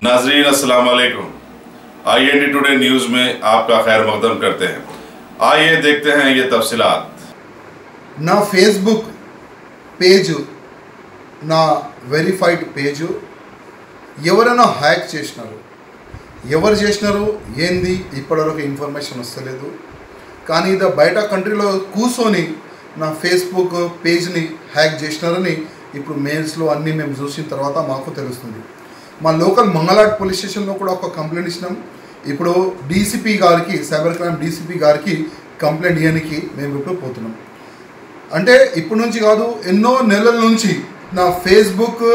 नाजरीन अस्सलाम वालेकुम। IND टुडे न्यूज़ में आपका खैर मकदम करते हैं। आइए देखते हैं ये तफसीलात। ना फेसबुक పేజ్ నా వెరిఫైడ్ పేజ్ ఎవరైనా హ్యాక్ చేసినారు. ఎవరు చేసినారు ఏంది ఇప్పటివరకు ఇన్ఫర్మేషన్ వస్తలేదు. కానీ ఇది బయట కంట్రీలో కూర్చొని నా ఫేస్బుక్ పేజ్ని హ్యాక్ చేసినారని ఇప్పుడు మెయిల్స్లో అన్నీ మేము చూసిన తర్వాత మాకు తెలుస్తుంది. మా లోకల్ మంగళాట్ పోలీస్ స్టేషన్లో కూడా ఒక కంప్లైంట్ ఇచ్చినాం. ఇప్పుడు డీసీపీ గారికి, సైబర్ క్రైమ్ డీసీపీ గారికి కంప్లైంట్ ఇవ్వడానికి మేము ఇప్పుడు పోతున్నాం. అంటే ఇప్పటి నుంచి కాదు, ఎన్నో నెలల నుంచి నా ఫేస్బుక్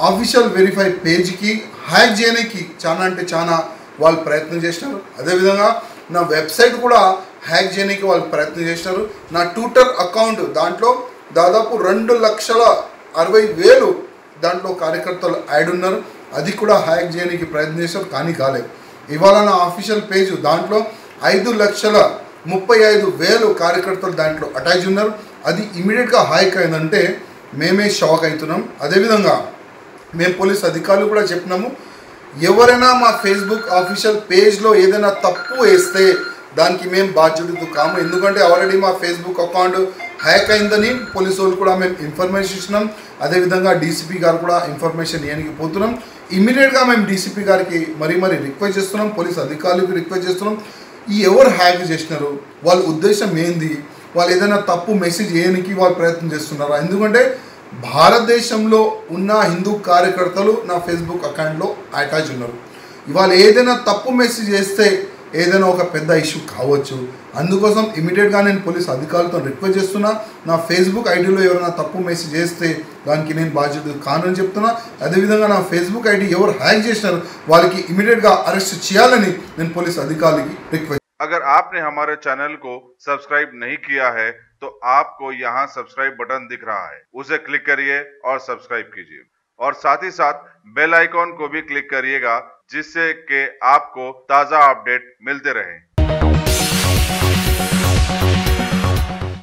ఆఫీషియల్ వెరిఫై పేజ్కి హ్యాక్ చేయడానికి చాలా అంటే చాలా వాళ్ళు ప్రయత్నం చేసినారు. అదేవిధంగా నా వెబ్సైట్ కూడా హ్యాక్ చేయడానికి వాళ్ళు ప్రయత్నం చేసినారు. నా ట్విట్టర్ అకౌంట్ దాంట్లో దాదాపు 2,60,000 దాంట్లో కార్యకర్తలు యాడ్ ఉన్నారు. అది కూడా హ్యాక్ చేయడానికి ప్రయత్నం చేశారు, కానీ కాలేదు. ఇవాళ నా ఆఫీషియల్ పేజ్ దాంట్లో 5,35,000 కార్యకర్తలు దాంట్లో అటాచ్ ఉన్నారు. అది ఇమీడియట్గా హ్యాక్ అయిందంటే మేమే షాక్ అవుతున్నాం. అదేవిధంగా మేము పోలీస్ అధికారులు కూడా చెప్పినాము, ఎవరైనా మా ఫేస్బుక్ ఆఫీషియల్ పేజ్లో ఏదైనా తప్పు వేస్తే దానికి మేము బాధ్యతలు కాము. ఎందుకంటే ఆల్రెడీ మా ఫేస్బుక్ అకౌంట్ హ్యాక్ అయిందని పోలీసు వాళ్ళు కూడా మేము ఇన్ఫర్మేషన్ ఇచ్చినాం. అదేవిధంగా డీసీపీ గారు కూడా ఇన్ఫర్మేషన్ ఇవ్వడానికి పోతున్నాం. ఇమీడియట్గా మేము డీసీపీ గారికి మరీ రిక్వెస్ట్ చేస్తున్నాం, పోలీస్ అధికారులకు రిక్వెస్ట్ చేస్తున్నాం. ఈ ఎవరు హ్యాక్ చేసినారు, వాళ్ళ ఉద్దేశం ఏంది, వాళ్ళు ఏదైనా తప్పు మెసేజ్ చేయడానికి వాళ్ళు ప్రయత్నం చేస్తున్నారా? ఎందుకంటే భారతదేశంలో ఉన్న హిందూ కార్యకర్తలు నా ఫేస్బుక్ అకౌంట్లో అటాచ్ ఉన్నారు. ఇవాళ ఏదైనా తప్పు మెసేజ్ చేస్తే ఏదైనా ఒక పెద్ద ఇష్యూ కావచ్చు. అందుకోసం ఇమీడియట్గా నేను పోలీస్ అధికారులతో రిక్వెస్ట్ చేస్తున్నా, నా ఫేస్బుక్ ఐడిలో ఎవరైనా తప్పు మెసేజ్ చేస్తే దానికి నేను బాధ్యత కానని చెప్తున్నా. అదేవిధంగా నా ఫేస్బుక్ ఐడి ఎవరు హ్యాక్ చేసినారు వాళ్ళకి ఇమీడియట్గా అరెస్ట్ చేయాలని నేను పోలీస్ అధికారులకి రిక్వెస్ట్. अगर आपने हमारे चैनल को सब्सक्राइब नहीं किया है तो आपको यहाँ सब्सक्राइब बटन दिख रहा है, उसे क्लिक करिए और सब्सक्राइब कीजिए और साथ ही साथ बेल आइकॉन को भी क्लिक करिएगा, जिससे कि आपको ताज़ा अपडेट मिलते रहें।